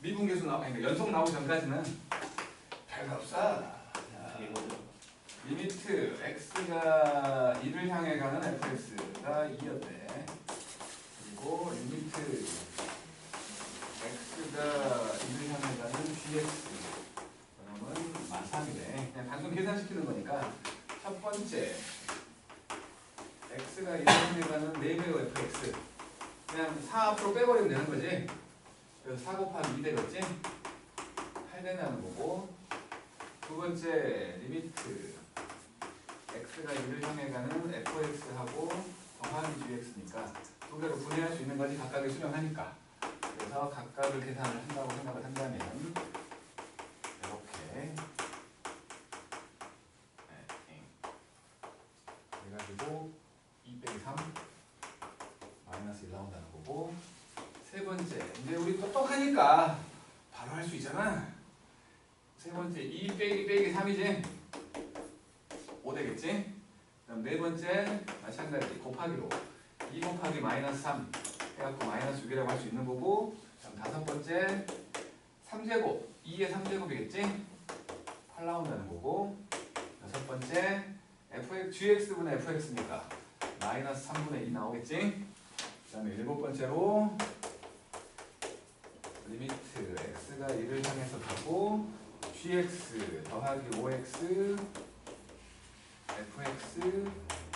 미분계수 그러니까 연속 나오기 전까지는 별거 없어. 자, 리미트 x가 1을 향해 가는 fx가 2였대. 그리고 리미트 x가 1을 향해 가는 gx 그러면 3이래. 그냥 단순 계산시키는 거니까 첫 번째 x가 1을 향해 가는 4배의 fx 그냥 4 앞으로 빼버리면 되는 거지. 그래서 4 곱하기 2 되겠지? 8되는 거고. 두 번째 리미트 x가 1을 향해 가는 fx하고 더하기 gx니까 두 개로 분해할 수 있는 거지. 각각을 수렴하니까. 그래서 각각을 계산을 한다고 생각을 한다면 이렇게 그래가지고 2 빼기 3 마이너스 1 나온다는 거고. 세 번째 이제 우리 똑똑하니까 바로 할 수 있잖아. 세 번째 2 빼기 3이지 5 되겠지. 그럼 네 번째 마찬가지 곱하기로 2 곱하기 마이너스 3 해갖고 마이너스 6이라고 할 수 있는 거고. 그럼 다섯 번째 3제곱 2의 3제곱이겠지 8 나온다는 거고. 여섯 번째 gx분의 fx니까 마이너스 3분의 2 나오겠지. 그 다음에 일곱 번째로 리미트 x가 1을 향해서 가고 gx 더하기 5x fx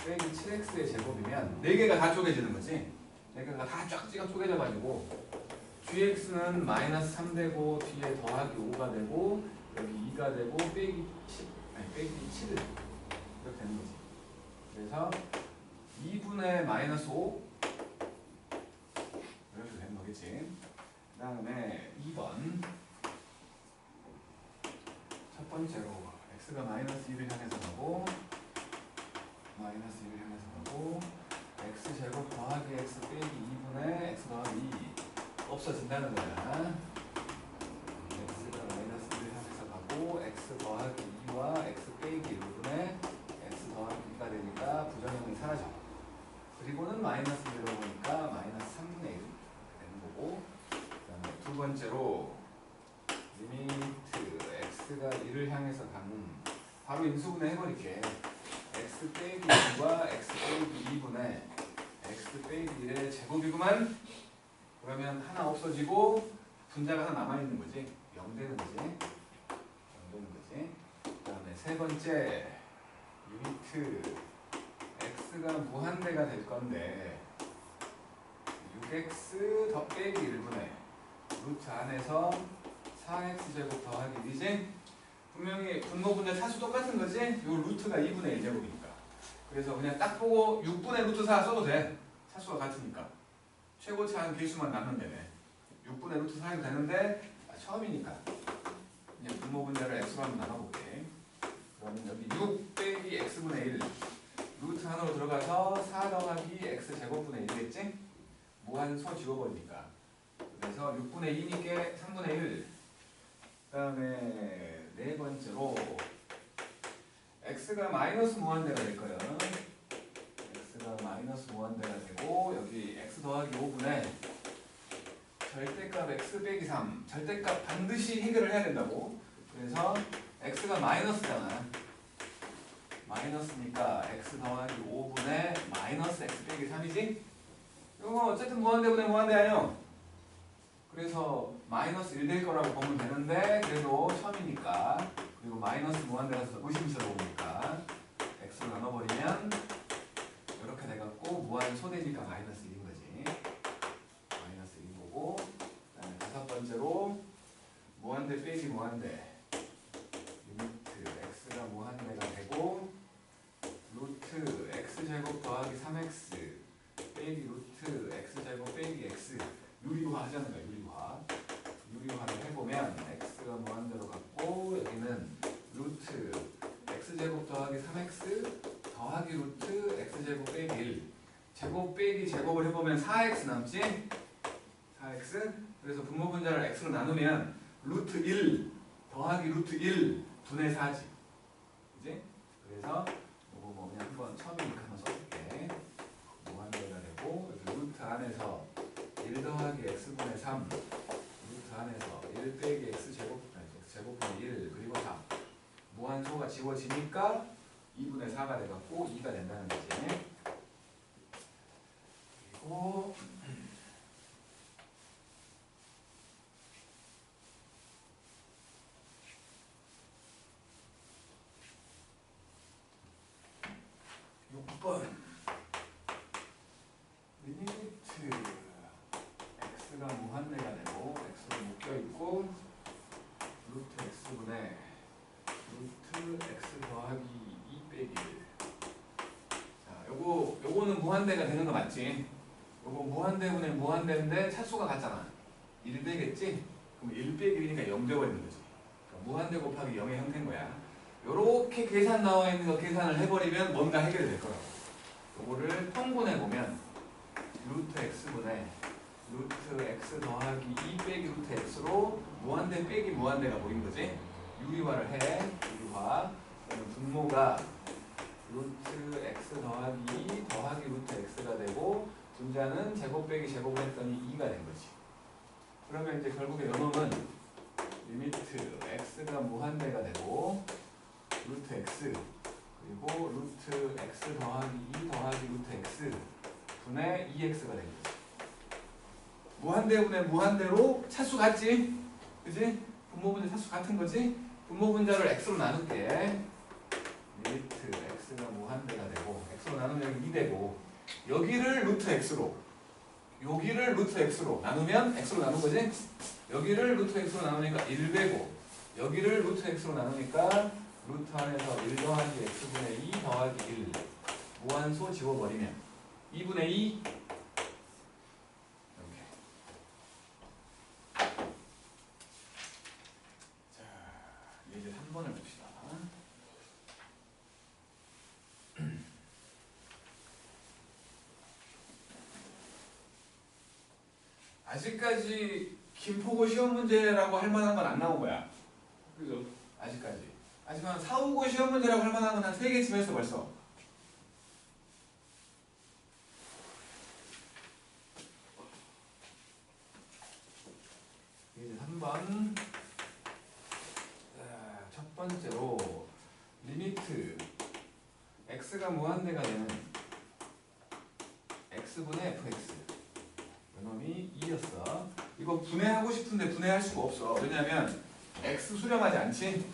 빼기 7x의 제곱이면 4개가 다 쪼개지는 거지. 4개가 다 쫙 쪼개져가지고 gx는 마이너스 3 되고 뒤에 더하기 5가 되고 여기 2가 되고 빼기 7 이렇게 되는 거지. 그래서 2분의 마이너스 5 이렇게 되는 거겠지. 그 다음에 2번 첫 번째로 x가 마이너스 1을 향해서 가고 마이너스 1을 향해서 가고 x제곱 더하기 x 빼기 2분의 x 더하기 2 없어진다는 거야. x가 마이너스 1을 향해서 가고 x 더하기 2와 x 빼기 1분의 x 더하기 2가 되니까 부정형이 사라져. 그리고는 마이너스 1이라고 보니까 마이너스 3분의 1 되는 거고. 그 다음에 두 번째로 리미트 x가 1을 향해서 가는 바로 인수분해 해버릴게. x 빼기 2과 x 빼기 2분의 x 빼기 1의 제곱이구만. 그러면 하나 없어지고 분자가 하나 남아있는 거지. 0 되는 거지. 0 되는 거지. 그 다음에 세 번째 리미트 x가 무한대가 될 건데 6x 더 빼기 1분의 루트 안에서 4x제곱 더하기 1이지. 분명히 분모분의 차수 똑같은 거지. 요 루트가 2분의 1제곱이니까. 그래서 그냥 딱 보고 6분의 루트 4 써도 돼. 차수가 같으니까. 최고차한 개수만 나누면 되네. 6분의 루트 4해도 되는데 처음이니까 그냥 분모분자를 x로 한번 나눠볼게. 그러면 여기 6 빼기 x분의 1 루트 안으로 들어가서 4 더하기 x제곱분의 1이겠지? 무한소 지워버리니까. 그래서 6분의 2니까 3분의 1. 그 다음에 네 번째로 x가 마이너스 무한대가 될 거예요. x가 마이너스 무한대가 되고 여기 x 더하기 5분의 절대값 x 빼기 3 절대값 반드시 해결을 해야 된다고. 그래서 x가 마이너스잖아. 마이너스니까 x 더하기 5분의 마이너스 x 빼기 3이지? 이거 어쨌든 무한대분의 무한대 아니요? 그래서 마이너스 1 될 거라고 보면 되는데 그래도 처음이니까 그리고 마이너스 무한대라서 의심스러우니까 x로 나눠버리면 이렇게 돼갖고 무한소되니까 마이너스 1인 거지. 마이너스 1인 거고. 그 다음에 다섯 번째로 무한대 빼기 무한대 리미트 x가 무한대가 되고 루트 x제곱 더하기 3x 빼기 루트 x제곱 빼기 x 유리화 하자는 거야. 유리화를 해보면 x가 무한대로 같고 여기는 루트 x제곱 더하기 3x 더하기 루트 x제곱 빼기 1 제곱 빼기 제곱을 해보면 4x 남지? 4x 그래서 분모분자를 x로 나누면 루트 1 더하기 루트 1 분의 4지. 그지? 그래서 이거 뭐 그냥 한번 처음이니까 한번 써줄게. 무한대가 되고 여기 루트 안에서 1 더하기 x분의 3 루트 안에서 1 지워지니까 2분의 4가 돼갖고 2가 된다는 거지. 그리고 6번 리미트 x가 무한대가 되고 x로 묶여있고 루트 x분의 루트 x 더하기 2 빼기 1. 자, 요거는 무한대가 되는 거 맞지? 요거 무한대분의 무한대인데 차수가 같잖아. 1 되겠지? 그럼 1 빼기 1이니까 0 되어버리는 거지. 그러니까 무한대 곱하기 0의 형태인 거야. 요렇게 계산 나와 있는 거 계산을 해버리면 뭔가 해결될 거라고. 요거를 통분해보면 루트 x분의 루트 x 더하기 2 빼기 루트 x로 무한대 빼기 무한대가 보인 거지. 유리화를 해. 유리화. 그러면 분모가 루트 x 더하기 2 더하기 루트 x가 되고 분자는 제곱 빼기 제곱을 했더니 2가 된 거지. 그러면 이제 결국에 요놈은 리미트 x가 무한대가 되고 루트 x 그리고 루트 x 더하기 2 더하기 루트 x 분의 2x가 된 거지. 무한대분의 무한대로 차수 같지? 그지? 분모분자 차수 같은 거지? 분모분자를 x로 나눌게. 리미트 x가 무한대가 되고 x로 나누면 2 되고 여기를 루트 x로 여기를 루트 x로 나누면 x로 나눈 거지? 여기를 루트 x로 나누니까 1 되고 여기를 루트 x로 나누니까 루트 안에서 1 더하기 x분의 2 더하기 1 무한소 지워버리면 2분의 2 이렇게. 자, 이제 3번을 봅시다. 아직까지 김포고 시험 문제라고 할 만한 건 안 나온 거야. 그죠? 아직까지. 하지만 사후고 시험 문제라고 할 만한 건 한 3개쯤 했어 벌써. 이제 3번. 첫 번째로 리미트 x가 무한대가 되는 x분의 fx 요놈이 2였어. 이거 분해하고 싶은데 분해할 수가 없어. 왜냐면 x 수렴하지 않지?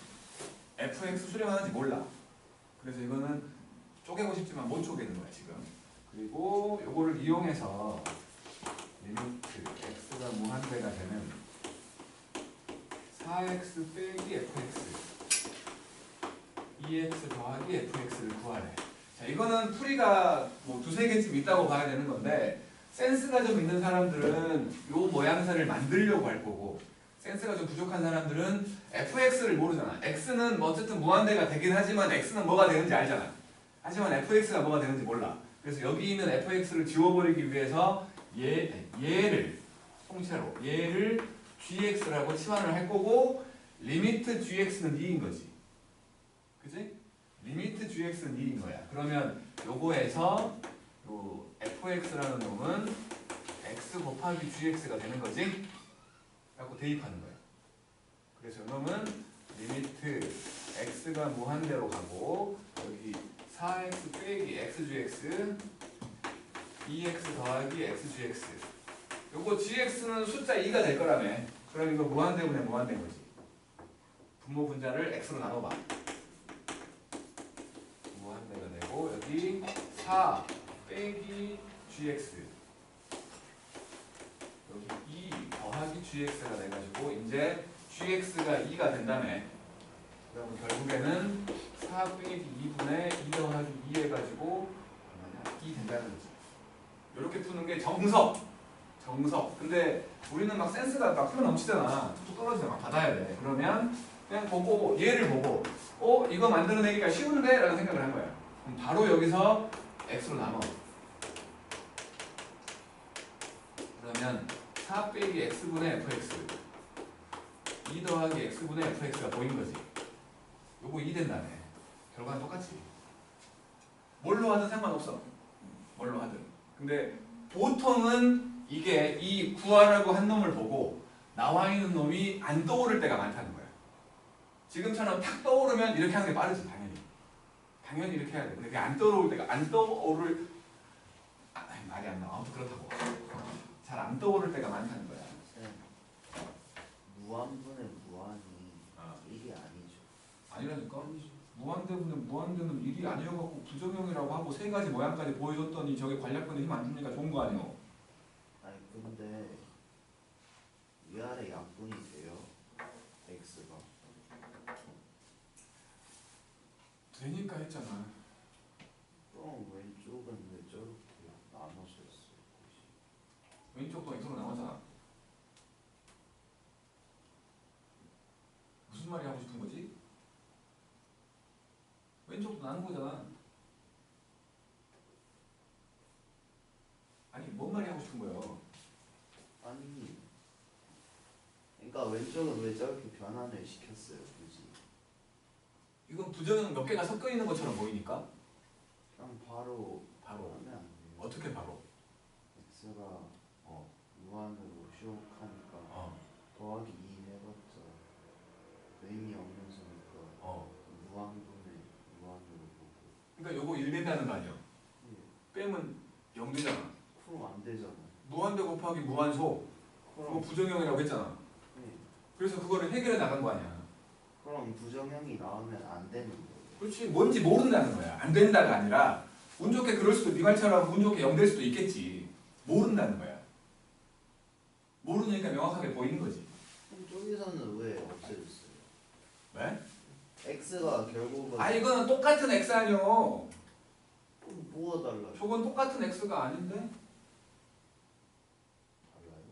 fx 수렴하는지 몰라. 그래서 이거는 쪼개고 싶지만 못 쪼개는 거야 지금. 그리고 요거를 이용해서 리미트 x가 무한대가 되는 4x 빼기 fx 2x 더하기 fx를 구하래. 자, 이거는 풀이가 뭐 2-3개쯤 있다고 봐야 되는 건데 센스가 좀 있는 사람들은 요 모양새를 만들려고 할 거고 센스가 좀 부족한 사람들은 fx를 모르잖아. x는 뭐 어쨌든 무한대가 되긴 하지만 x는 뭐가 되는지 알잖아. 하지만 fx가 뭐가 되는지 몰라. 그래서 여기 있는 fx를 지워버리기 위해서 얘를 통째로 얘를 gx라고 치환을 할 거고 리미트 gx는 2인 거지. 그지? 리미트 gx는 2인 거야. 그러면 요거에서 요 fx라는 놈은 x 곱하기 gx가 되는 거지? 라고 대입하는 거야. 그래서 이놈은 리미트 x가 무한대로 가고 여기 4x 빼기 xgx 2x 더하기 xgx 요거 gx는 숫자 2가 될 거라며. 그럼 이거 무한대분의 무한대인 거지. 분모 분자를 x로 나눠봐. 무한대가 되고 여기 4 빼기 gx 여기 2 더하기 gx가 돼가지고 이제 gx가 2가 된다며. 그럼 결국에는 4 빼기 2분의 2 더하기 2 해가지고 2 된다는 거지. 이렇게 푸는 게 정석. 근데 우리는 막 센스가 막 풀어 넘치잖아. 툭툭 떨어지잖아. 막 받아야 돼. 그러면 그냥 보고 얘를 보고 이거 만들어내기가 쉬운데? 라는 생각을 한 거야. 그럼 바로 여기서 x로 나눠. 그러면 4 빼기 x분의 fx 2 더하기 x분의 fx가 보인 거지. 요거 2 된다며. 결과는 똑같지. 뭘로 하든 상관없어. 뭘로 하든. 근데 보통은 이게 이 구하라고 한 놈을 보고 나와 있는 놈이 안 떠오를 때가 많다는 거야. 지금처럼 탁 떠오르면 이렇게 하는 게 빠르지 당연히. 당연히 이렇게 해야 돼. 근데 그게 안 떠오를 때가 안 떠오를 말이 안 나와. 아무튼 그렇다고. 잘 안 떠오를 때가 많다는 거야. 쌤, 무한분의 무한이 1이 아니죠. 아니라니까. 무한대분의 무한대는 1이 아니어갖고 부정형이라고 하고 세 가지 모양까지 보여줬더니 저게 관략분에 힘 안 주니까 좋은 거 아니오? 아니 근데 위아래 약분이 돼요. x가. 되니까 했잖아. 그럼 왼쪽은 왜 저렇게 나눠져 있어요? 왼쪽도 x로 나오잖아. 무슨 말이 하고 싶은 거지? 왼쪽도 나눈 거잖아. 아니 뭔 말이 하고 싶은 거예요? 아니, 그러니까 왼쪽은 왜 저렇게 변환을 시켰어요, 굳이? 이건 부정형 몇 개가 섞여 있는 것처럼 보이니까 그냥 바로 바로 하면 안 돼요. 어떻게 바로? x가 무한으로 휴혹하니까 더하기 2 해봤자 의미 없는 수니까 무한분의 무한으로 보고. 그러니까 요거 1 된다는 거 아니야? 예. 빼면 0 되잖아. 그럼 안 되잖아요. 무한대 곱하기 무한소 그거 부정형이라고 했잖아. 예. 그래서 그거를 해결해 나간 거 아니야. 그럼 부정형이 나오면 안 되는 거예요. 그렇지. 뭔지 모른다는 거야. 안 된다가 아니라 운 좋게 그럴 수도 네 말처럼 운 좋게 0 될 수도 있겠지. 모른다는 거야. 모르니까 명확하게 보이는 거지. 그럼 저기서는 왜 없애졌어요? 왜? x가 결국은 아 이거는 똑같은 x 아니요. 뭐가 달라요? 저건 똑같은 x가 아닌데? 달라요?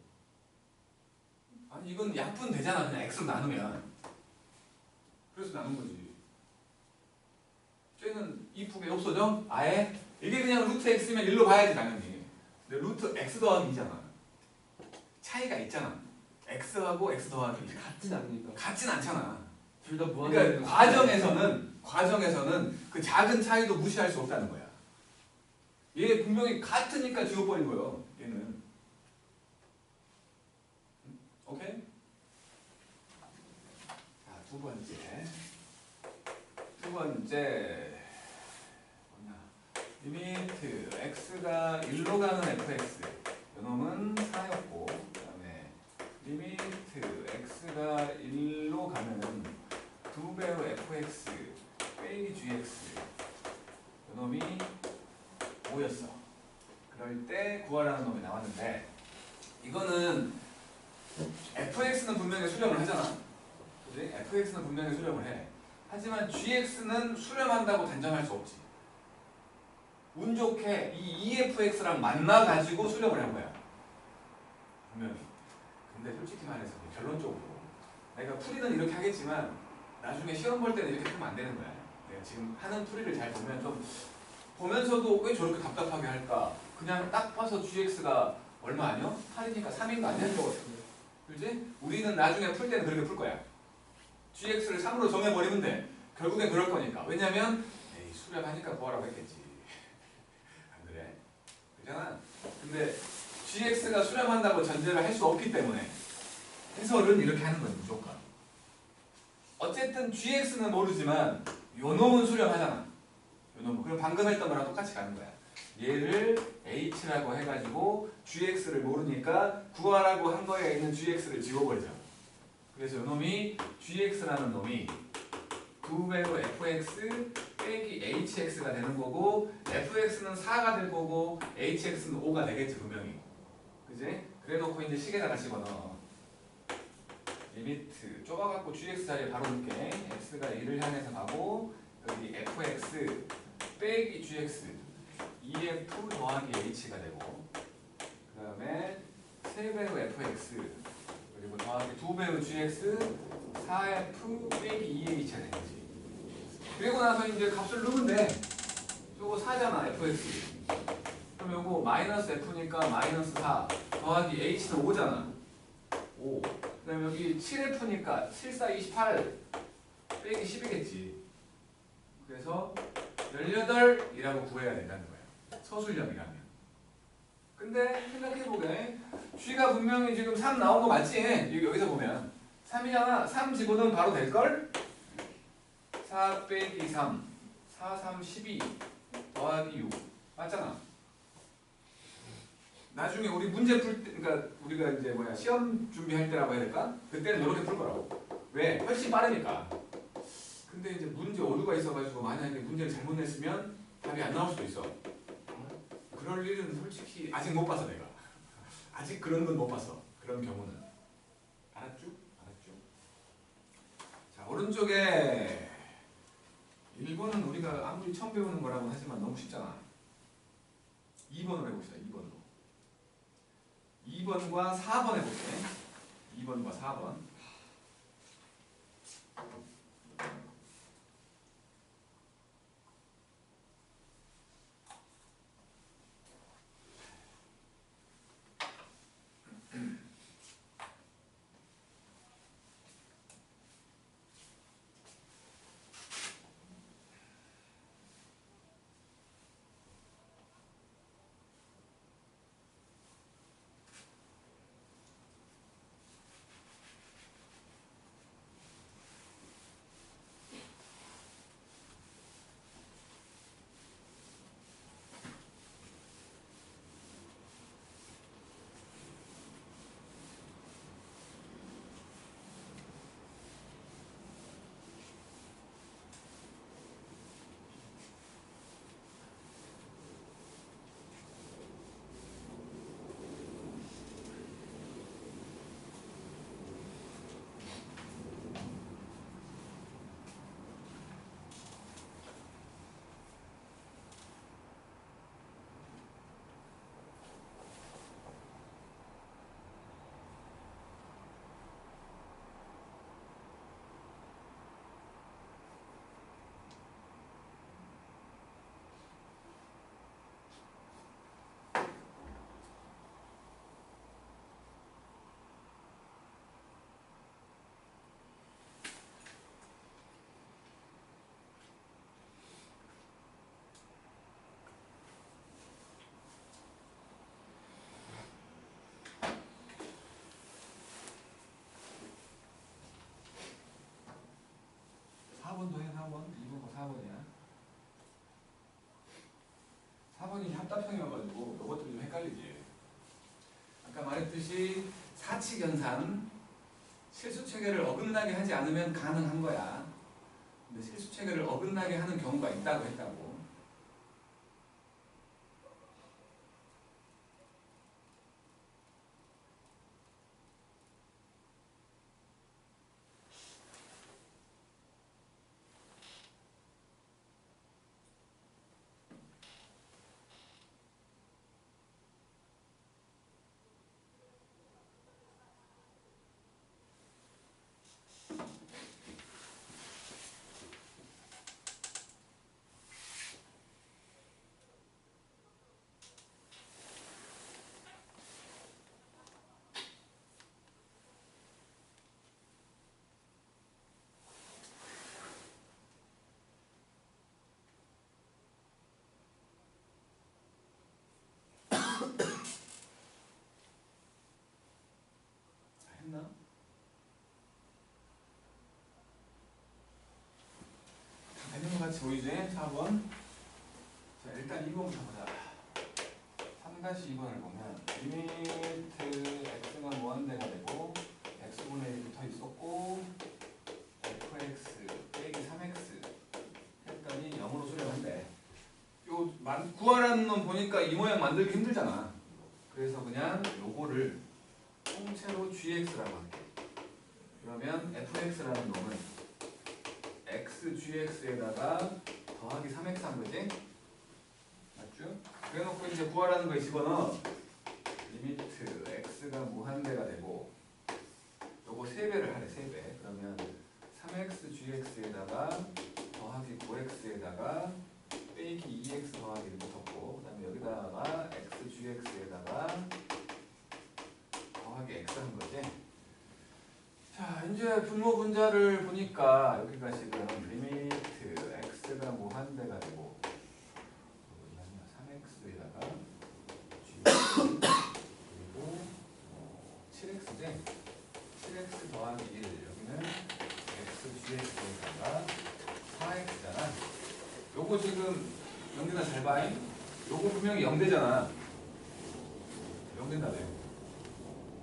아니 이건 약분 되잖아. 그냥 x로 나누면. 그래서 나눈 거지. 쟤는 이쁘게 없어져? 아예? 이게 그냥 루트 x면 1로 봐야지 당연히. 근데 루트 x 더하기 2잖아. 차이가 있잖아. x하고 x 더하기 같진 않으니까. 같진 않잖아. 둘 다 무한. 그러니까 과정에서는 그 작은 차이도 무시할 수 없다는 거야. 얘 분명히 같으니까 지워버린 거예요. 얘는. 오케이? 자, 두 번째 뭐냐? 리미트 x가 1로 가는 fx 요놈은 4였고 그 다음에 리미트 x가 1로 가면은 2배로 fx 빼기 gx 요놈이 5였어. 그럴 때 구하라는 놈이 나왔는데 이거는 fx는 분명히 수렴을 하잖아. 그지? fx는 분명히 수렴을 해. 하지만 gx는 수렴한다고 단정할 수 없지. 운 좋게 이 EFX랑 만나가지고 수렴을 한 거야. 분명히. 근데 솔직히 말해서 결론적으로 내가 풀이는 이렇게 하겠지만 나중에 시험 볼 때는 이렇게 풀면 안 되는 거야. 내가 지금 하는 풀이를 잘 보면 좀 보면서도 왜 저렇게 답답하게 할까? 그냥 딱 봐서 gx가 얼마 아니야? 8이니까 3인 거 아니야? 그렇지? 우리는 나중에 풀 때는 그렇게 풀 거야. gx를 3으로 정해버리면 돼. 결국엔 그럴 거니까. 왜냐면 에이 수렴하니까 구하라고 했겠지. 안 그래? 그렇잖아. 근데 gx가 수렴한다고 전제를 할 수 없기 때문에 해설은 이렇게 하는 거지 무조건. 어쨌든 gx는 모르지만 요 놈은 수렴하잖아. 요 놈은. 그럼 방금 했던 거랑 똑같이 가는 거야. 얘를 h라고 해가지고 gx를 모르니까 구하라고 한 거에 있는 gx를 지워버리자. 그래서 요 놈이 gx라는 놈이 2배로 fx 빼기 hx가 되는 거고 fx는 4가 될 거고 hx는 5가 되겠지 분명히. 그지? 그래 놓고 이제 식에다가 집어넣어. 리미트 좁아갖고 gx 자리에 바로 넣게. x가 1을 향해서 가고 여기 fx 빼기 gx 2f 더하기 h가 되고 그 다음에 3배로 fx 그리고 더하기 2배로 gx 4f 빼기 2h가 되는 거지. 그리고 나서 이제 값을 넣으면 돼. 요거 4잖아 fx. 그럼 요거 마이너스 f니까 마이너스 4 더하기 h는 5잖아. 5. 그 다음에 여기 7f니까 7, 4, 28 빼기 10이겠지. 그래서 18이라고 구해야 된다는 거야. 서술형이라면. 근데 생각해보게. g가 분명히 지금 3 나온 거 맞지? 여기서 보면 3이잖아. 3 집어넣으면 바로 될걸? 4 빼기 3 4, 3, 12 더하기 6 맞잖아. 나중에 우리 문제 풀 때, 그러니까 우리가 이제 시험 준비할 때라고 해야 될까? 그때는 이렇게 풀 거라고. 왜? 훨씬 빠르니까. 근데 이제 문제 오류가 있어가지고 만약에 문제를 잘못 냈으면 답이 안 나올 수도 있어. 그럴 일은 솔직히 아직 못 봤어 내가. 아직 그런 건 못 봤어. 그런 경우는. 알았죠? 알았죠? 자, 오른쪽에 1번은 우리가 아무리 처음 배우는 거라고 하지만 너무 쉽잖아. 2번으로 해봅시다. 2번으로. 2번과 4번 해볼게. 2번과 4번. 더 해. 4번. 2번과 4번이야. 4번이 합답형이어가지고 이것도 좀 헷갈리지. 아까 말했듯이 사칙연산 실수체계를 어긋나게 하지 않으면 가능한 거야. 근데 실수체계를 어긋나게 하는 경우가 있다고 했다고. 했나? 되는 것 같이 보이지? 4번. 자, 일단 2번부터 보자. 3-2번을 보면 리미트 x가 무한대가 되고 x분의 1이 붙어 있었고 fx 빼기 3x 했더니 0으로 수렴한대. 요 구하라는 놈 보니까 이 모양 만들기 힘들잖아. 그래서 그냥 요거를 통째로 gx라고 할게. 그러면 fx라는 놈은 xgx에다가 더하기 3x 한 거지? 맞죠? 그래놓고 이제 구하라는 거에 집어넣어. 리미트 x가 무한대가 되고 요거 3배를 하래. 3배. 그러면 3xgx에다가 더하기 9x에다가 빼기 2x 더하기를 붙었고 그 다음에 여기다가 xgx에다가 더하기 x 한 거지. 자, 이제 분모 분자를 보니까 여기가 지금 리미트 x가 무한대가 되고 3x에다가 g 그리고 7x지. 7x 더하기 1 여기는 xgx에다가 4x잖아. 요거 지금 영진아 잘 봐. 요거 분명히 0되잖아. 0된다며.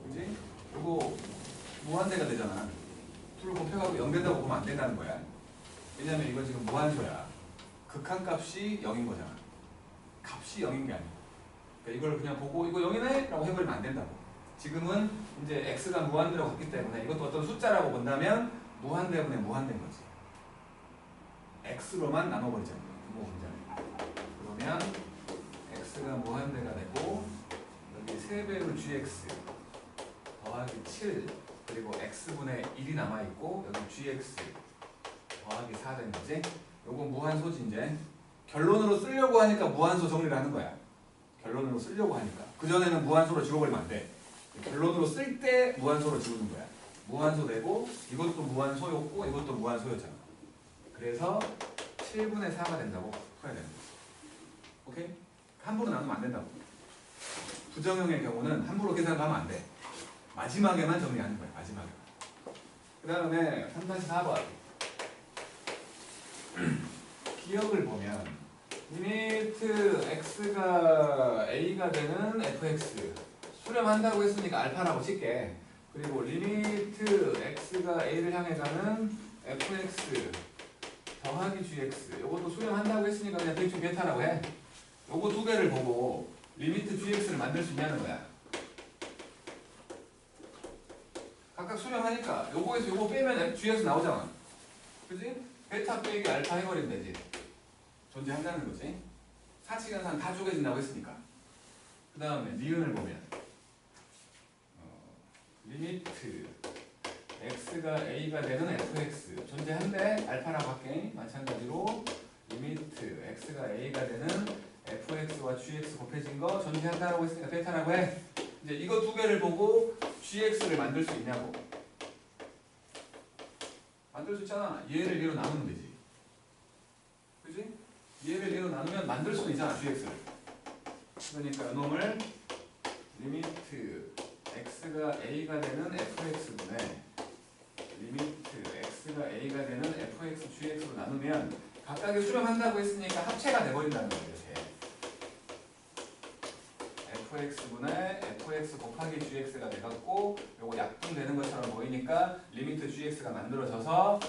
그지? 요거 무한대가 되잖아. 둘을 곱해가고 0된다고 보면 안 된다는 거야. 왜냐면 이건 지금 무한소야. 극한값이 0인 거잖아. 값이 0인 게 아니야. 그러니까 이걸 그냥 보고 이거 0이네? 라고 해버리면 안 된다고. 지금은 이제 x가 무한대로 갔기 때문에 이것도 어떤 숫자라고 본다면 무한대분의 무한대인 거지. x로만 나눠버리자는 거야. 뭐 문제는. 그러면 x가 무한대가 되고 여기 3배율 gx 더하기 7 그리고 x분의 1이 남아있고 여기 gx 더하기 4 되는 거지. 요건 무한소지 이제. 결론으로 쓰려고 하니까 무한소 정리를 하는 거야. 결론으로 쓰려고 하니까. 그전에는 무한소로 지워버리면 안 돼. 결론으로 쓸 때 무한소로 지우는 거야. 무한소 되고 이것도 무한소였고 이것도 무한소였잖아. 그래서 7분의 4가 된다고 풀어야 되는 거지. 오케이? 함부로 나누면 안 된다고. 부정형의 경우는 함부로 계산하면 안 돼. 마지막에만 정리하는 거야. 마지막에. 그 다음에 3-4번. 기억을 보면 리미트 x가 a가 되는 fx 수렴한다고 했으니까 알파라고 칠게. 그리고 리미트 x가 a를 향해 가는 fx 더하기 gx 요것도 수렴한다고 했으니까 그냥 대충 베타라고 해. 요거 두 개를 보고 리미트 gx를 만들 수 있냐는 거야. 각각 수렴하니까 요거에서 요거 빼면 gx 나오잖아. 그지? 베타 빼기 알파 해버리면 되지. 존재한다는 거지. 사치관산 다 쪼개진다고 했으니까. 그 다음에 니은을 보면 리미트 x가 a가 되는 fx 존재한대. 알파라고 할게. 마찬가지로 리미트 x가 a가 되는 fx와 gx 곱해진 거 존재한다라고 했으니까 베타라고 해. 이제 이거 두 개를 보고 gx를 만들 수 있냐고. 만들 수 있잖아. 얘를 얘로 나누면 되지. 그지? 얘를 얘로 나누면 만들 수는 있잖아. gx를. 그러니까 이놈을 리미트 x가 a가 되는 fx분의 리미트 x가 a가 되는 fx gx로 나누면 각각이 수렴한다고 했으니까 합체가 돼버린다는 거예요. 이렇게 fx분의 fx 곱하기 gx가 돼갖고 요거 약분되는 것처럼 보이니까 리미트 gx가 만들어져서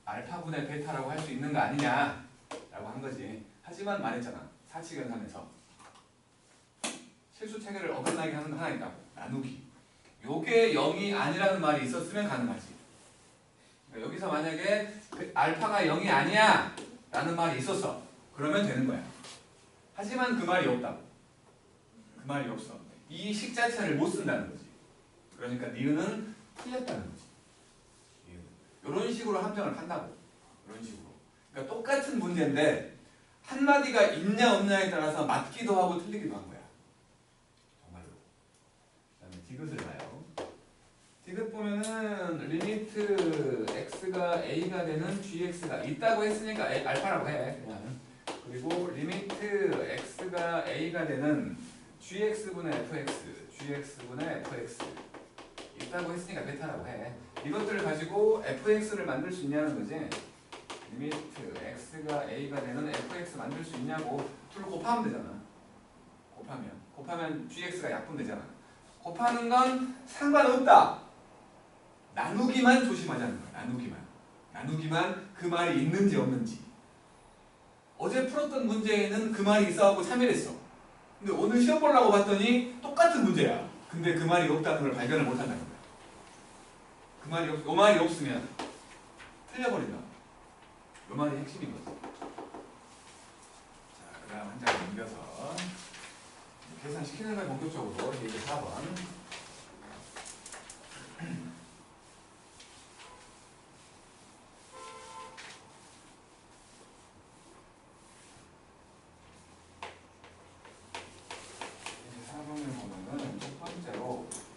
알파분의 베타라고 할 수 있는 거 아니냐 라고 한 거지. 하지만 말했잖아. 사치견산에서 실수 체계를 어긋나게 하는 거 하나 있다고. 나누기. 요게 0이 아니라는 말이 있었으면 가능하지. 그러니까 여기서 만약에 알파가 0이 아니야 라는 말이 있었어. 그러면 되는 거야. 하지만 그 말이 없다고. 그 말이 없어. 이 식 자체를 못 쓴다는 거지. 그러니까 니은은 틀렸다는 거지. 이런 식으로 함정을 판다고. 이런 식으로. 그러니까 똑같은 문제인데 한마디가 있냐 없냐에 따라서 맞기도 하고 틀리기도 한 거야. 정말로. 그 다음에 디귿을 봐요. 디귿 보면은 리미트 x가 a가 되는 gx가 있다고 했으니까 알파라고 해. 그냥. 그리고 리미트 x가 a가 되는 gx분의 fx 있다고 했으니까 베타라고 해. 이것들을 가지고 fx를 만들 수 있냐는 거지. 리미트 x가 a가 되는 fx 만들 수 있냐고. 둘을 곱하면 되잖아. 곱하면 gx가 약분되잖아. 곱하는 건 상관없다. 나누기만 조심하자는 거야. 나누기만 그 말이 있는지 없는지. 어제 풀었던 문제에는 그 말이 있어하고 참여했어. 근데 오늘 시험 보려고 봤더니 똑같은 문제야. 근데 그 말이 없다는 걸 발견을 못한다는 거야. 요 말이 없으면 틀려버린다. 요 말이 핵심인 거지. 자, 그 다음 한 장 넘겨서 계산시키는 걸 본격적으로 이제 4번.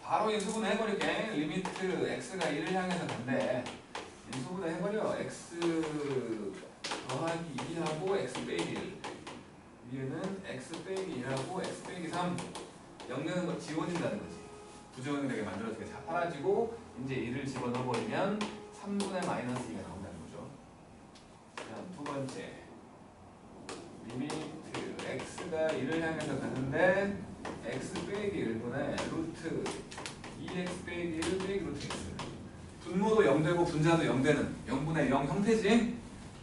바로 인수분해 해버릴게. 리미트 x가 1을 향해서 간대. 인수분해 해버려. x 더하기 2하고 x 빼기 1. 위에는 x 빼기 1하고 x 빼기 3. 0 되는 거 지워진다는 거지. 부정형이 되게 만들어지게 사라지고 이제 1을 집어넣어버리면 3분의 마이너스 2가 나온다는 거죠. 그 다음에 번째 리미트 x가 1을 향해서 가는데 x 빼기 1분의 루트 2x 빼기 1 빼기 루트 x. 분모도 0되고 분자도 0되는 0분의 0 형태지.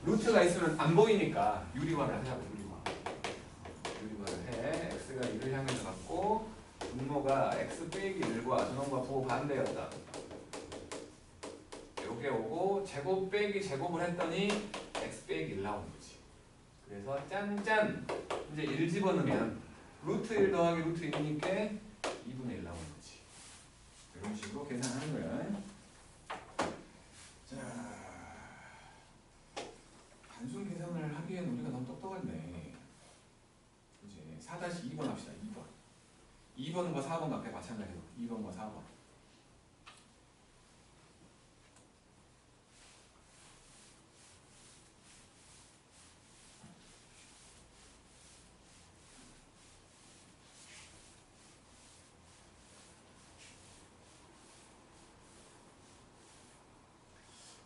루트가 있으면 안 보이니까 유리화를 하자고. 유리화를 해. x가 1을 향해서 갔고 분모가 x 빼기 1과 저놈과 부호 반대였다. 요게 오고 제곱 빼기 제곱을 했더니 x 빼기 1 나오는 거지. 그래서 짠짠 이제 1 집어넣으면 루트 1 더하기 루트 1이니까 2분의 1 나오는 거지. 이런 식으로 계산하는 거야. 자, 단순 계산을 하기엔 우리가 너무 똑똑한데 이제 4-2번 합시다. 2번 2번과 4번 각각 마찬가지로 2번과 4번.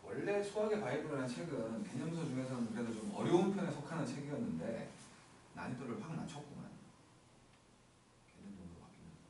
원래 수학의 바이블이라는 책은 개념서 중에서는 그래도 좀 어려운 편에 속하는 책이었는데 난이도를 확 낮췄구만. 개념적으로 바뀌면서.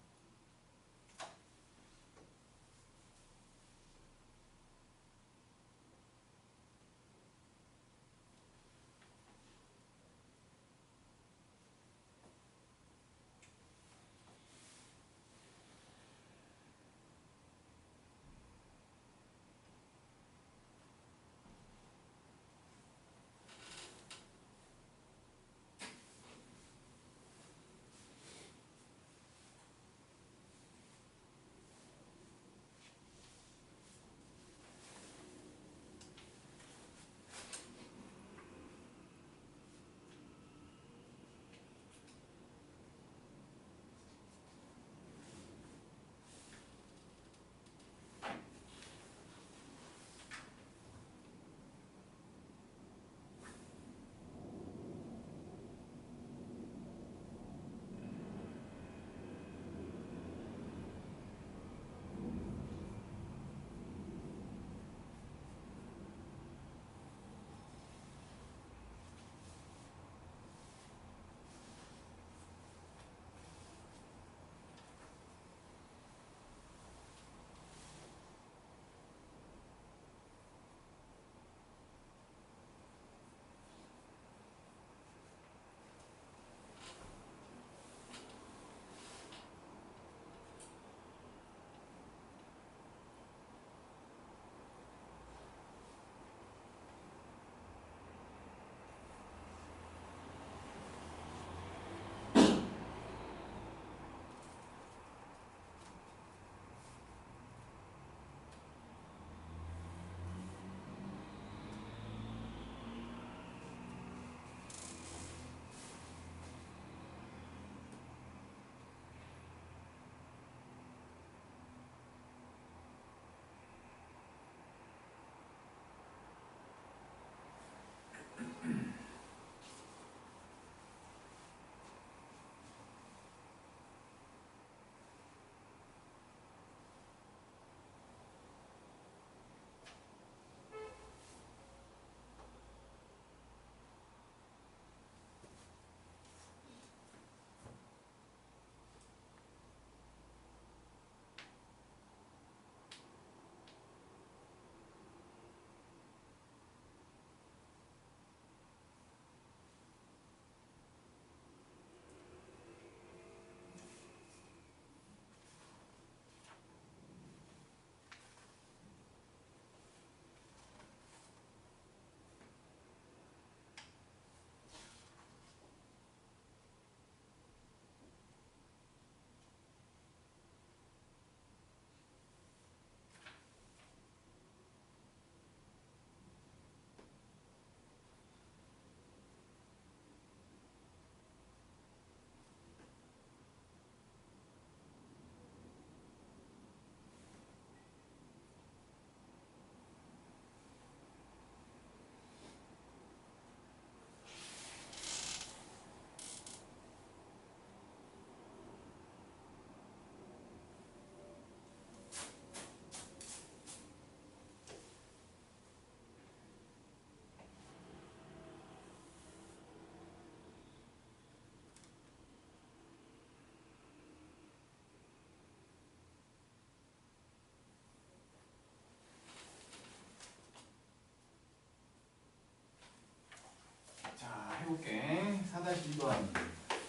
4-2번.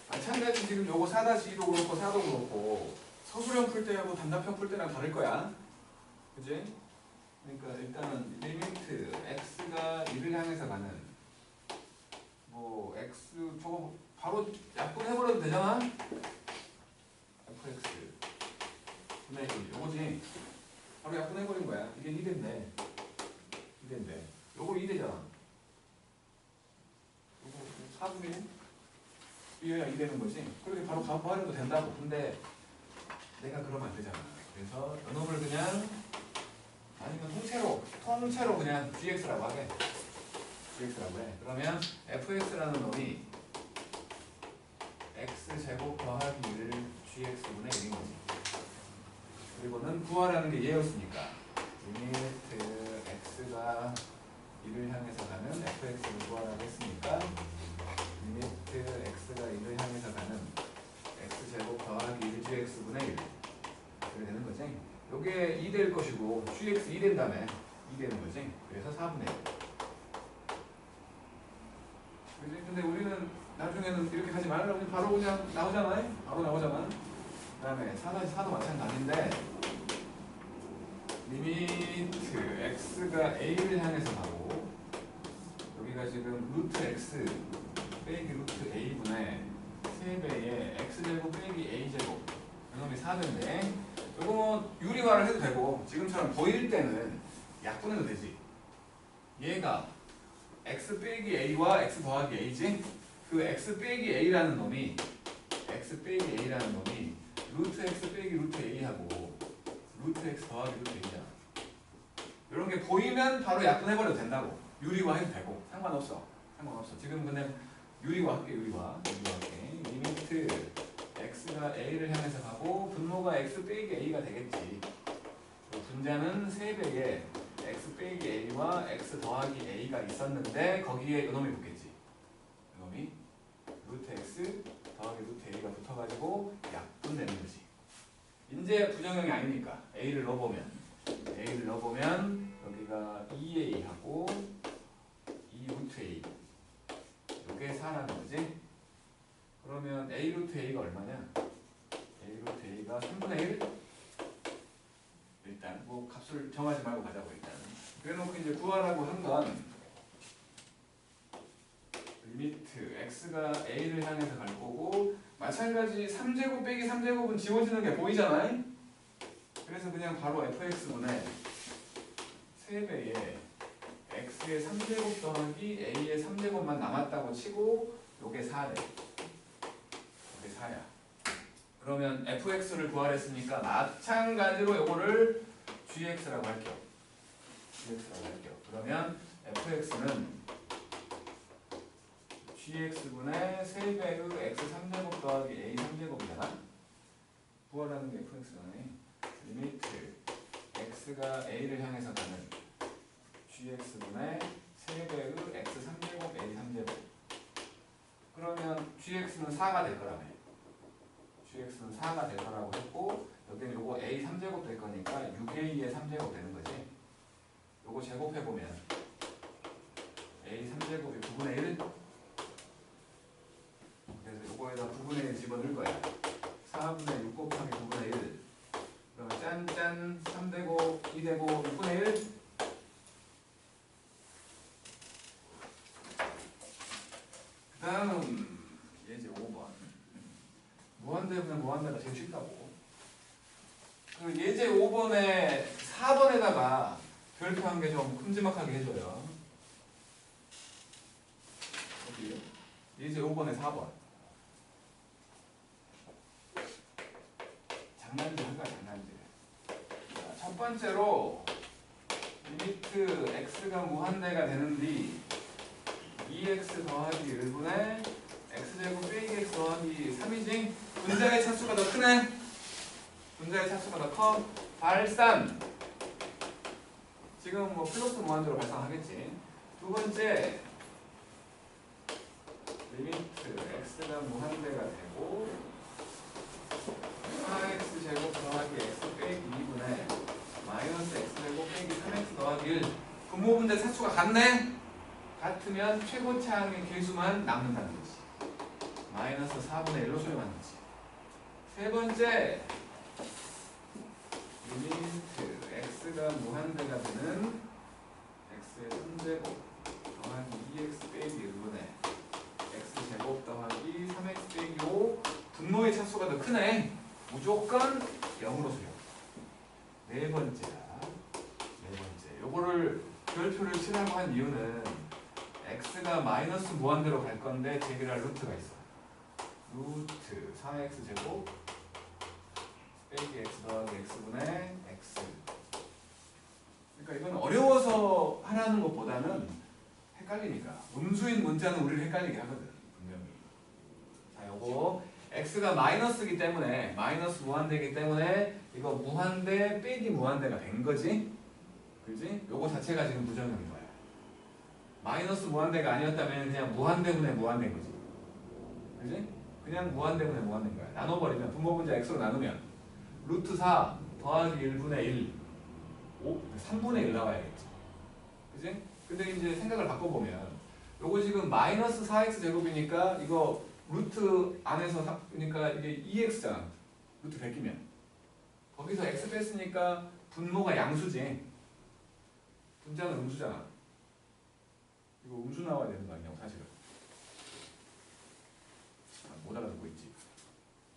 마찬가지 지금 요거 4-2도 그렇고 4도 그렇고 서술형 풀 때하고 단답형 풀 때랑 다를 거야. 그지? 그러니까 일단은 리미트 x가 1을 향해서 가는 뭐 x 저거 바로 약분해버려도 되잖아? fx 분의 1 요거지. 바로 약분해버린 거야. 이게 2대인데 2대인데 요거 2대잖아. 요거 4분의 1? 이어야 2되는 거지. 그렇게 바로 값버려도 된다고. 근데 내가 그러면 안 되잖아. 그래서 요놈을 그냥 아니면 통째로 그냥 gx라고 하게. gx라고 해. 그러면 fx라는 놈이 x제곱 더하기 1을 gx분의 1인 거지. 그리고는 구하라는 게 얘였으니까 리미트 x가 1을 향해서 가는 fx를 구하라고 했으니까 리미트 x가 1을 향해서 가는 x제곱 더하기 1 gx분의 1 그렇게 되는 거지. 요게 2 될 것이고 gx 2 된 다음에 2 되는 거지. 그래서 4분의 1. 그지? 근데 우리는 나중에는 이렇게 하지 말라고 바로 그냥 나오잖아요. 바로 나오잖아. 그 다음에 4-4도 마찬가지인데 리미트 x가 a를 향해서 가고 여기가 지금 루트 x 빼기 루트 a분의 3배의 x제곱 빼기 a제곱 이놈이 4배인데 이거 뭐 유리화를 해도 되고 지금처럼 보일 때는 약분해도 되지. 얘가 x 빼기 a와 x 더하기 a지? 그 x 빼기 a라는 놈이 루트 x 빼기 루트 a하고 루트 x 더하기 루트 a잖아. 이런 게 보이면 바로 약분해버려도 된다고. 유리화 해도 되고 상관없어. 지금 그냥 유리화 할게. 리미트 x가 a를 향해서 가고 분모가 x 빼기 a가 되겠지. 분자는 3배의 x 빼기 a와 x 더하기 a가 있었는데 거기에 이놈이 붙겠지. 이놈이 루트 x 더하기 루트 a가 붙어가지고 약분되는 거지. 이제 부정형이 아니니까 a를 넣어보면 여기가 2a하고 2 루트 a 요게 4라는 거지. 그러면 a 루트 a가 얼마냐? a 루트 a가 3분의 1? 일단 뭐 값을 정하지 말고 가자고. 일단 그래놓고 이제 구하라고 한 건 리미트 x가 a를 향해서 갈 거고 마찬가지 3제곱 빼기 3제곱은 지워지는 게 보이잖아요. 그래서 그냥 바로 fx분의 3배의 x의 3제곱 더하기 a의 3제곱만 남았다고 치고 요게 4래. 요게 4야. 그러면 fx를 구하랬으니까 마찬가지로 요거를 gx라고 할게요. 그러면 fx는 gx분의 3배의 x 3제곱 더하기 a 3제곱이잖아. 구하라는 게 fx네. 리미트 x가 a를 향해서 가는 gx분의 3배의 x 3제곱 a 3제곱. 그러면 gx는 4가 될 거라며. gx는 4가 될 거라고 했고 여기는 요거 a 3제곱 될 거니까 6a의 3제곱 되는 거지. 요거 제곱해보면 a 3제곱이 9분의 1. 그래서 요거에다 9분의 1 집어넣을 거야. 4분의 6 곱하기 9분의 1. 그러면 짠짠 3되고 2되고 6분의 1. 그 다음 예제 5번. 무한대분의 무한대가 제일 쉽다고. 그 예제 5번에 4번에다가 별표한 게 좀 큼지막하게 해줘요. 어디요? 예제 5번에 4번. 장난질인가 장난질. 자, 첫 번째로 리미트 x가 무한대가 되는 뒤 2x 더하기 1분의 x제곱 빼기 x 더하기 3이지? 분자의 차수가 더 크네? 분자의 차수가 더 커? 발산! 지금 뭐 플러스 무한대로 발산하겠지. 두 번째 리미트 x가 무한대가 되고 4x제곱 더하기 x 빼기 2분의 마이너스 x제곱 빼기 3x 더하기 1. 분모 분자 차수가 같네? 같으면 최고차항의 개수만 남는다는 거지. 마이너스 4분의 1로 소리 만들지. 세 번째 리미트 x가 무한대가 되는 x의 3제곱 더하기 2x 빼기 1분의 x제곱 더하기 3x 빼기 5 분모의 차수가 더 크네. 무조건 0으로 수렴. 네 번째 요거를 별표를 치라고 한 이유는 x가 마이너스 무한대로 갈 건데 제기할 루트가 있어. 루트 4x 제곱 빼기 x 더하기 x분의 x. 그러니까 이건 어려워서 하라는 것보다는 헷갈리니까. 음수인 문자는 우리를 헷갈리게 하거든 분명히. 자, 요거 x가 마이너스이기 때문에 마이너스 무한대이기 때문에 이거 무한대 빼기 무한대가 된 거지. 그지? 요거 자체가 지금 부정형인 거야. 마이너스 무한대가 아니었다면 그냥 무한대분의 무한대인 거지. 그지? 그냥 무한대분의 무한대인 거야. 나눠버리면 분모 분자 x로 나누면 루트 4 더하기 1분의 1 5? 3분의 1 나와야겠지. 그지? 근데 이제 생각을 바꿔보면 요거 지금 마이너스 4x 제곱이니까 이거 루트 안에서 그러니까 이게 2x잖아. 루트 베끼면 거기서 x 뺐으니까 분모가 양수지. 분자는 음수잖아. 이거 음수 나와야 되는 거 아니냐고 사실은. 못 알아듣고 있지.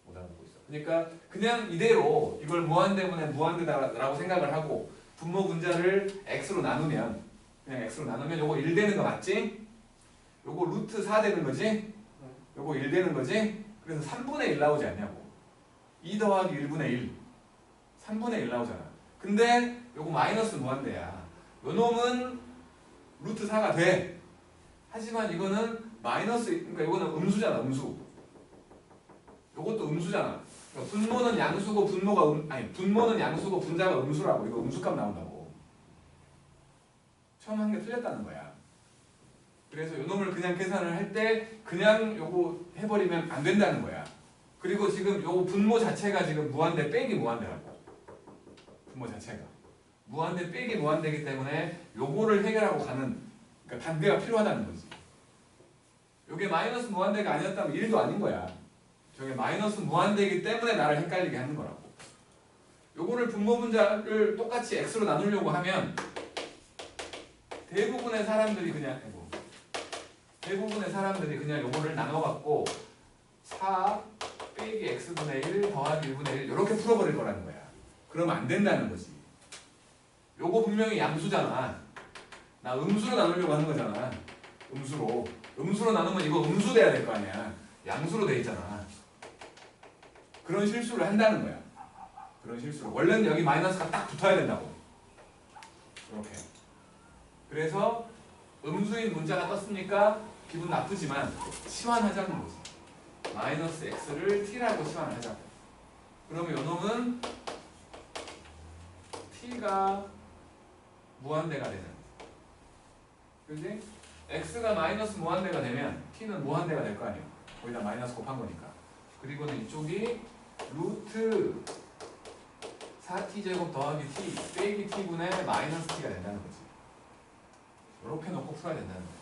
못 알아듣고 있어. 그러니까 그냥 이대로 이걸 무한대분의 무한대다라고 생각을 하고 분모 분자를 x로 나누면 그냥 x로 나누면 요거 1 되는 거 맞지? 요거 루트 4 되는 거지? 요거 1 되는 거지? 그래서 3분의 1 나오지 않냐고. 2 더하기 1분의 1 3분의 1 나오잖아. 근데 요거 마이너스 무한대야. 요 놈은 루트 4가 돼. 하지만 이거는 마이너스, 그러니까 이거는 음수잖아, 음수. 요것도 음수잖아. 그러니까 분모는 양수고 분모가 분모는 양수고 분자가 음수라고. 이거 음수값 나온다고. 처음 한 게 틀렸다는 거야. 그래서 요 놈을 그냥 계산을 할 때 그냥 요거 해버리면 안 된다는 거야. 그리고 지금 요 분모 자체가 지금 무한대 빼기 무한대라고. 분모 자체가 무한대 빼기 무한대이기 때문에 요거를 해결하고 가는, 그러니까 단계가 필요하다는 거지. 요게 마이너스 무한대가 아니었다면 1도 아닌 거야. 저게 마이너스 무한대이기 때문에 나를 헷갈리게 하는 거라고. 요거를 분모 분자를 똑같이 x로 나누려고 하면 대부분의 사람들이 그냥 요거를 나눠갖고 4 빼기 x분의 1 더하기 1분의 1 이렇게 풀어버릴 거라는 거야. 그러면 안 된다는 거지. 요거 분명히 양수잖아. 나 음수로 나누려고 하는 거잖아. 음수로 나누면 이거 음수 돼야 될 거 아니야. 양수로 돼 있잖아. 그런 실수를 한다는 거야. 그런 실수로. 원래는 여기 마이너스가 딱 붙어야 된다고. 이렇게. 그래서 음수인 문자가 떴으니까 기분 나쁘지만 치환하자는 거지. 마이너스 x를 t라고 치환을 하자고. 그러면 요 놈은 t가 무한대가 되는. 그지? x가 마이너스 무한대가 되면 t는 무한대가 될 거 아니에요. 거기다 마이너스 곱한 거니까. 그리고는 이쪽이 루트 4t제곱 더하기 t 빼기 t분의 마이너스 t가 된다는 거지. 이렇게 놓고 풀어야 된다는 거야.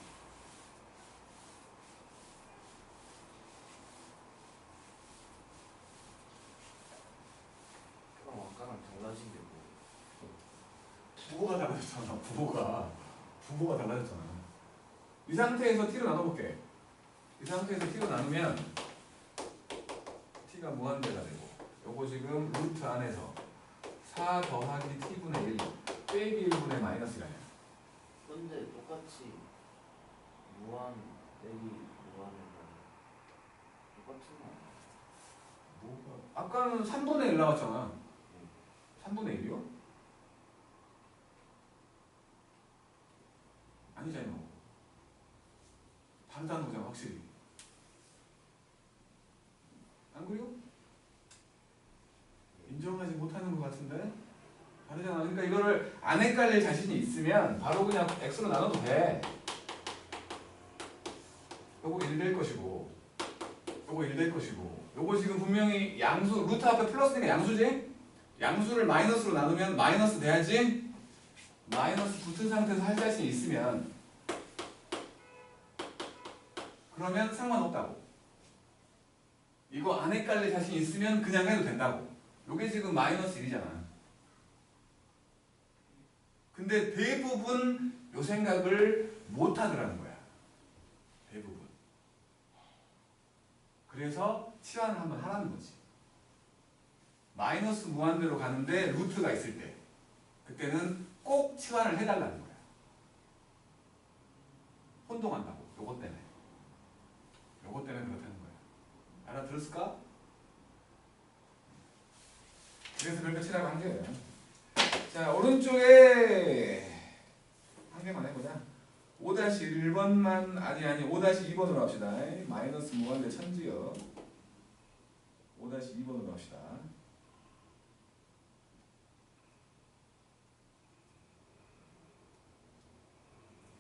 그럼 아까랑 달라진 게 뭐? 부호가 달라졌잖아. 부호가 달라졌잖아. 이 상태에서 t로 나눠볼게. 이 상태에서 t로 나누면 t가 무한대가 되고 요거 지금 루트 안에서 4 더하기 t분의 1 빼기 1분의 마이너스가 아니야. 근데 똑같이 무한 빼기 무한이랑 똑같은 거 아니야? 아까는 3분의 1 나왔잖아. 3분의 1이요? 아니잖아요. 다르다는 거잖아, 확실히. 안 그래요? 인정하지 못하는 것 같은데? 다르잖아. 그러니까 이거를 안 헷갈릴 자신이 있으면 바로 그냥 x로 나눠도 돼. 요거 1 될 것이고 요거 1 될 것이고 요거 지금 분명히 양수, 루트 앞에 플러스니까 양수지? 양수를 마이너스로 나누면 마이너스 돼야지? 마이너스 붙은 상태에서 할 자신이 있으면 그러면 상관없다고. 이거 안 헷갈릴 자신 있으면 그냥 해도 된다고. 요게 지금 마이너스 1이잖아. 근데 대부분 요 생각을 못 하더라는 거야. 대부분. 그래서 치환을 한번 하라는 거지. 마이너스 무한대로 가는데 루트가 있을 때 그때는 꼭 치환을 해달라는 거야. 혼동한다고. 요것 때문에. 요것 때문에 그렇다는 거야. 알아들었을까? 그래서 그렇게 치라고 한 거예요. 자, 오른쪽에 한 개만 해보자. 5-1번만 아니 5-2번으로 합시다. 마이너스 무한대 천지요. 5-2번으로 합시다.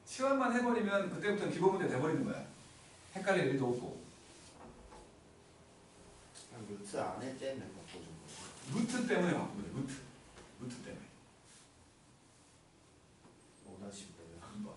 치환만 해버리면 그때부터는 기본 문제 돼버리는 거야. 헷갈릴 일도 없고. 그냥 루트 안에 때문에 바꿔준 거지. 루트 때문에 바꾼 거야. 루트 때문에. 5-100. 한번.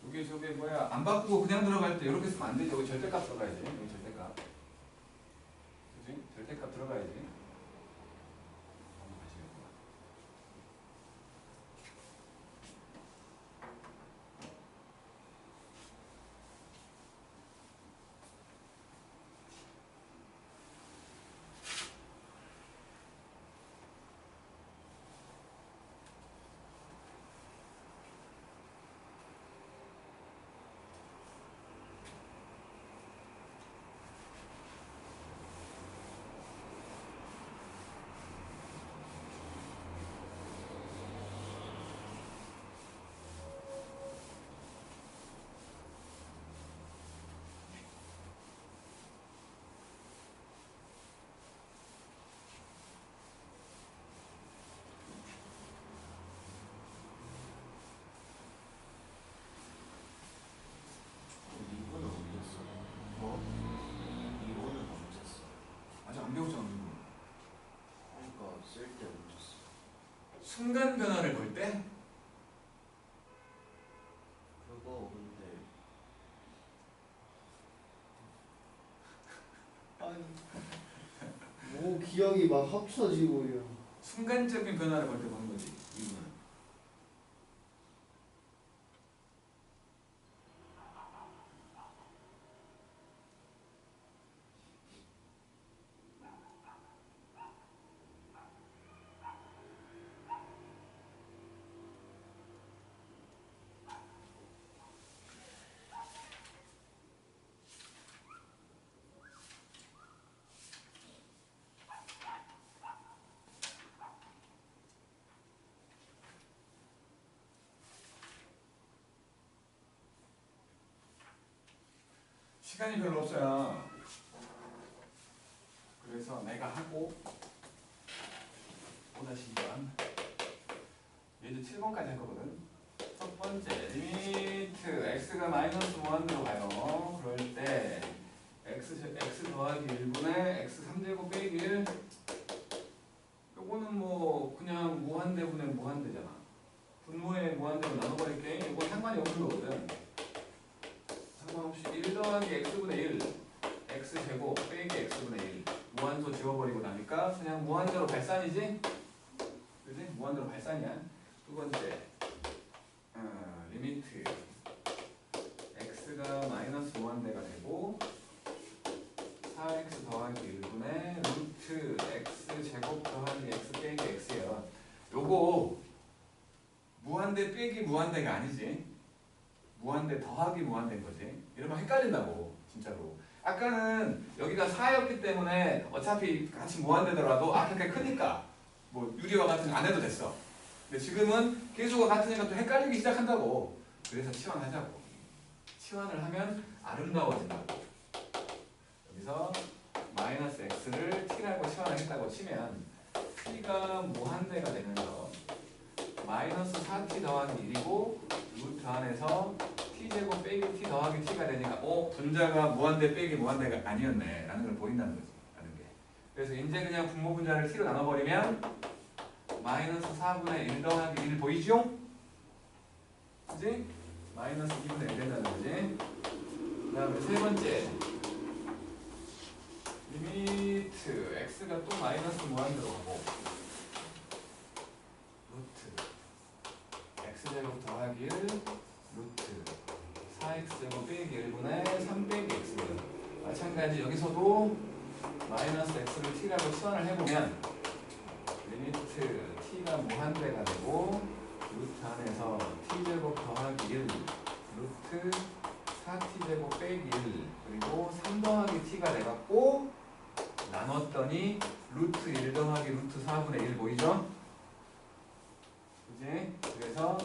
이게 저게 뭐야 안 바꾸고 그냥 들어갈 때 이렇게 쓰면 안 되죠. 여기 절대값 들어가야지. 여기 절대값. 그지? 절대값 들어가야지. 한번 가시겠구나. 이거는 언제 써? 뭐? 이거는 언제 써? 아직 안 배웠잖아. 이거. 그러니까 쓸 때 언제 써? 순간 변화를 볼 때 그거 근데 아니 뭐 기억이 막 합쳐지고요. 순간적인 변화를 볼 때 보는 거지. 이거는. 시간이 별로 없어요. 그래서 내가 하고 5-2번 얘도 7번까지 할 거거든. 첫 번째 리미트 x가 마이너스 무한대로 가요. 그럴 때 x 더하기 1분의 x 3제곱 빼기 1 요거는 뭐 그냥 무한대분의 무한대잖아. 분모의 무한대로 나눠버릴게. 이거 상관이 없는 거거든. 상관없이 1 더하기 x분의 1 x제곱 빼기 x분의 1 무한소 지워버리고 나니까 그냥 무한대로 발산이지? 그지? 무한대로 발산이야. 두 번째 리미트 x가 마이너스 무한대가 되고 4x 더하기 1분의 루트 x제곱 더하기 x 빼기 x야. 요거 무한대 빼기 무한대가 아니지. 무한대 더하기 무한대인 거지. 이러면 헷갈린다고 진짜로. 아까는 여기가 4였기 때문에 어차피 같이 무한대더라도 앞에 크니까 뭐 유리와 같은 거 안 해도 됐어. 근데 지금은 계수가 같으니까 또 헷갈리기 시작한다고. 그래서 치환하자고. 치환을 하면 아름다워진다고. 여기서 마이너스 x를 t라고 치환하겠다고 치면 t가 무한대가 되면서 마이너스 4t 더하기 1이고 루트 안에서 t제곱 빼기 t 더하기 t가 되니까 분자가 무한대 빼기 무한대가 아니었네 라는 걸 보인다는 거지. 라는 게. 그래서 이제 그냥 분모 분자를 t로 나눠버리면 마이너스 4분의 1 더하기 1 보이죠? 그지? 마이너스 2분의 1 된다는 거지. 그 다음에 세 번째 리미트 x가 또 마이너스 무한대로 오고 루트 x제곱 더하기 1 루트 4x제곱 빼기 1분의 3 빼기 x. 마찬가지 여기서도 마이너스 x를 t라고 치환을 해보면 리미트 t가 무한대가 되고 루트 안에서 t제곱 더하기 1 루트 4t제곱 빼기 1 그리고 3 더하기 t가 돼갖고 나눴더니 루트 1 더하기 루트 4분의 1 보이죠? 그지? 그래서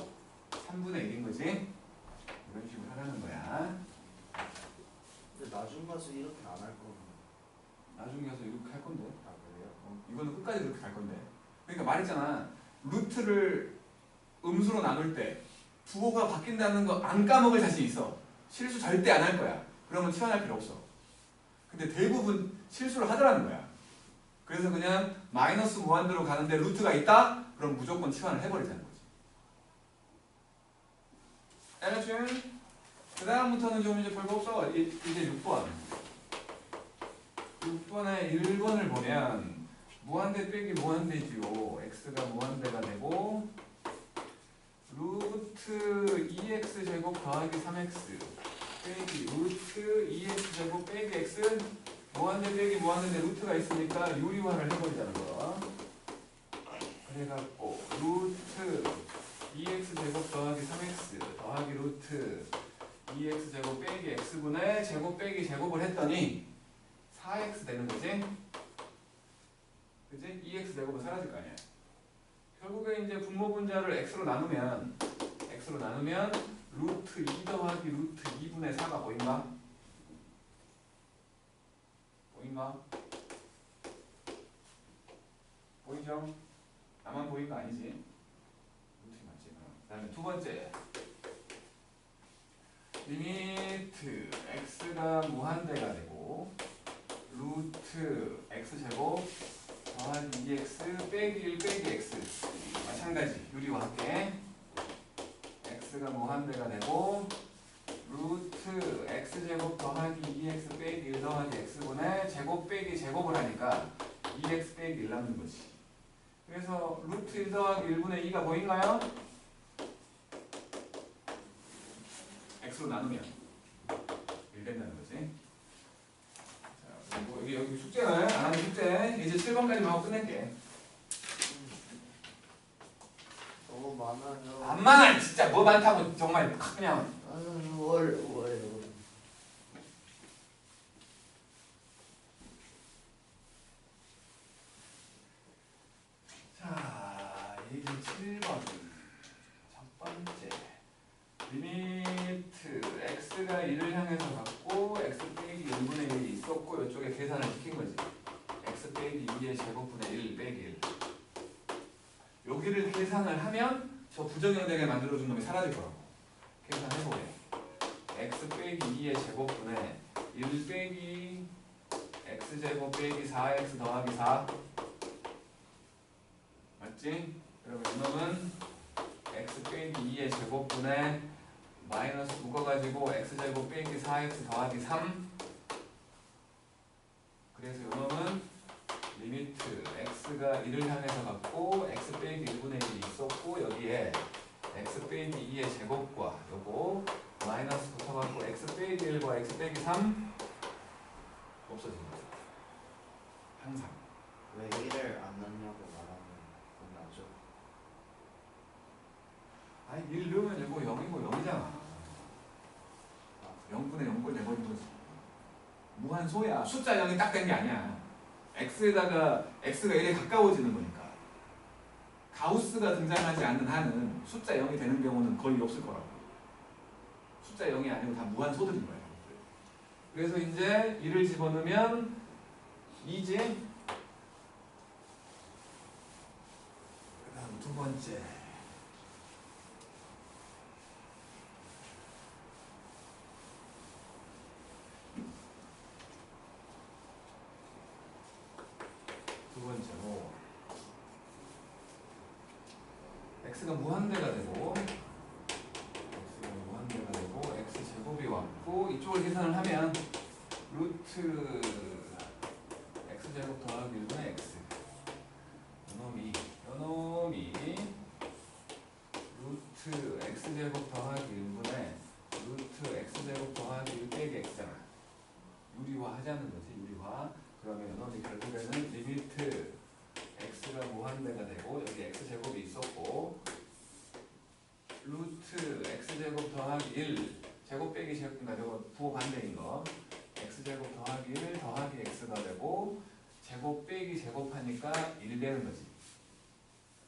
3분의 1인 거지? 이런 식으로 하라는 거야. 근데 나중 가서 이렇게 안 할 거면. 나중에 가서 이렇게 할 건데. 아 그래요? 이거는 끝까지 그렇게 갈 건데. 그러니까 말했잖아. 루트를 음수로 나눌 때 부호가 바뀐다는 거 안 까먹을 자신 있어. 실수 절대 안 할 거야. 그러면 치환할 필요 없어. 근데 대부분 실수를 하더라는 거야. 그래서 그냥 마이너스 무한대로 가는데 루트가 있다? 그럼 무조건 치환을 해버리자는 거지. 알았지? 그 다음부터는 좀 이제 별거 없어. 이제 6번. 6번에 1번을 보면 무한대 빼기 무한대지요. x가 무한대가 되고 루트 2x 제곱 더하기 3x 빼기 루트 2x 제곱 빼기 x 무한대 빼기 무한대인데 루트가 있으니까 유리화를 해버리자는 거. 그래갖고 루트 2x 제곱 더하기 3x 더하기 루트 2x 제곱 빼기 x분의 제곱 빼기 제곱을 했더니 4x 되는 거지? 그지? 2x 제곱은 사라질 거 아니야. 결국에 이제 분모 분자를 x로 나누면 루트 2 더하기 루트 2분의 4가 보인가? 보인가? 보이죠? 나만 보인 거 아니지? 루트 맞지? 그 다음에 두 번째 리미트 x가 무한대가 되고 루트 x제곱 더하기 2x 빼기 1 빼기 x 마찬가지 유리와 함께 x가 무한대가 되고 루트 x제곱 더하기 2x 빼기 1 더하기 x분의 제곱 빼기 제곱을 하니까 2x 빼기 1 남는 거지. 그래서 루트 1 더하기 1분의 2가 보인가요? x로 나누면 1 된다는 거지. 자, 그리고 여기 숙제는 안 하는 숙제 이제 7번까지만 하고 끝낼게. 너무 많아요. 안 많아 진짜. 뭐 많다고 정말 그냥. 월. 자 이게 7번 첫 번째 리미트 x가 1을 향해서 갔고 x 빼기 1분의 1이 있었고 이쪽에 계산을 시킨 거지. x 빼기 2의 제곱분의 1 빼기 1 여기를 계산을 하면 저 부정형되게 만들어준 놈이 사라질 거라고. 계산해보래. x 빼기 2의 제곱분의 1 빼기 x제곱 빼기 4x 더하기 4 맞지? 그러면 이놈은 x 빼기 2의 제곱분의 마이너스 묶어가지고 x제곱 빼기 4x 더하기 3 그래서 이놈은 리미트 x가 1을 향해서 갔고 x 빼기 1분의 1이 있었고 여기에 x 빼기 2의 제곱과 요거 마이너스 붙어갖고 x 빼기 1과 x 빼기 3 없어지는 거죠. 항상. 왜 1을 안 넣냐고 말하면 그건 나죠. 아니 1 넣으면 이거 0이고 0이잖아. 0분의 0꼴 내버린 거지. 무한소야. 숫자 0이 딱 된 게 아니야. x에다가 x가 1에 가까워지는 거니까. 가우스가 등장하지 않는 한은 숫자 0이 되는 경우는 거의 없을 거라고. 숫자 0이 아니고 다 무한소들인 거야. 그래서 이제 1을 집어넣으면 2지. 그다음 두 번째. 두 번째로 x가 무한대가 되고 x 제곱이 왔고 이쪽을 계산을 하면 루트 x 제곱 더하기 1분의 x 요놈이 루트 x 제곱 더하기 1분의 루트 x 제곱 더하기 1 빼기 x잖아. 유리화 하자는 거지. 유리화. 그러면 요놈이 결국에는 리미트 x가 무한대가 되고 여기 x 제곱이 있었고 루트 x 제곱 더하기 1 제곱 빼기 제곱, 그러니까 이거 부호 반대인 거 x 제곱 더하기 1 더하기 x가 되고 제곱 빼기 제곱하니까 1 되는 거지.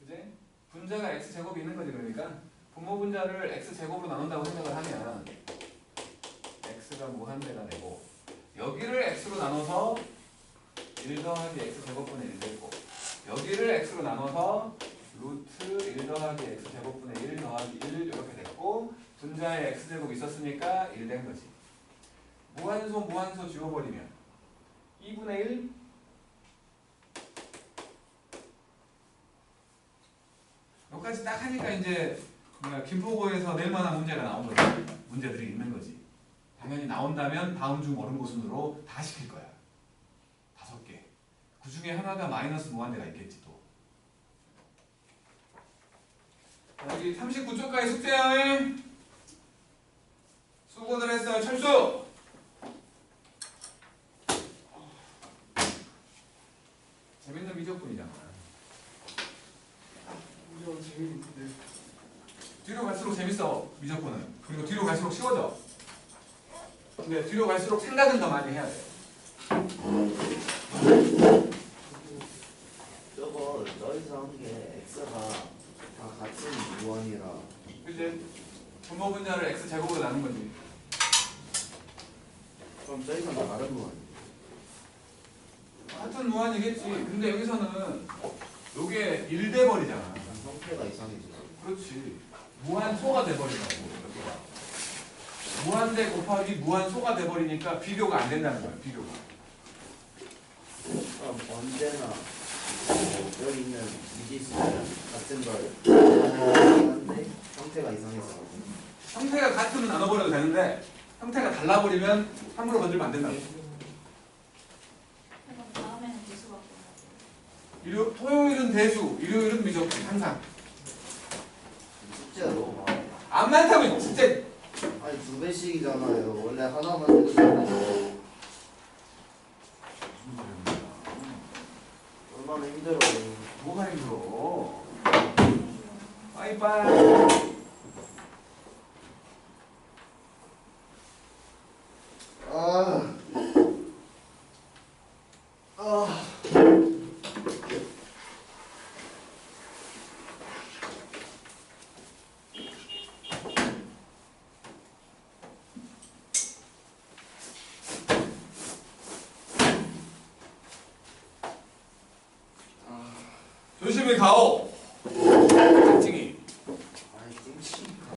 그지? 분자가 x 제곱이 있는 거지. 그러니까 분모 분자를 x 제곱으로 나눈다고 생각을 하면 x가 무한대가 되고 여기를 x로 나눠서 1 더하기 x 제곱분의 1 되고 여기를 x로 나눠서 루트 1 더하기 x 제곱분의 1 더하기 1 이렇게 됐고 분자에 x 제곱 있었으니까 1 된 거지. 무한소 지워버리면 2분의 1 여기까지 딱 하니까 이제 김포고에서 낼 만한 문제가 나온 거지. 문제들이 있는 거지. 당연히 나온다면 다음 중 옳은 고순으로 다 시킬 거야. 5개. 그 중에 하나가 마이너스 무한대가 있겠지 또. 여기 39쪽까지 숙제요. 수고들 했어요. 철수! 재밌는 미적분이잖아. 이거 재밌는데. 뒤로 갈수록 재밌어. 미적분은. 그리고 뒤로 갈수록 쉬워져. 근데 뒤로 갈수록 생각은 더 많이 해야 돼. 저거 너희서 한 게 x가 다 같은 무한이라 그치? 분모 분자를 x 제곱으로 나눈 거지. 그럼 저희서 다 다른 무한. 같은 무한이겠지. 근데 여기서는 요게 1 돼버리잖아. 형태가 이상해져. 그렇지. 무한소가 돼버린다고. 여기가. 무한대 곱하기 무한소가 돼버리니까 비교가 안 된다는 거야. 비교가. 그럼 언제나 여기 있는 미지수는 같은 걸 하는데 형태가 이상해서 형태가 같으면 나눠버려도 되는데 형태가 달라버리면 함부로 건들면 안 된다고. 그럼 다음에는 지수가 뭐야? 토요일은 대수, 일요일은 미적분 항상. 숙제가 너무 많아. 안 많다면 진짜 아니 2배씩이잖아요. 원래 하나만 해도 되는데 얼마나 힘들어요. 뭐가 힘들어. 빠이빠이. 아. 조심히 가오.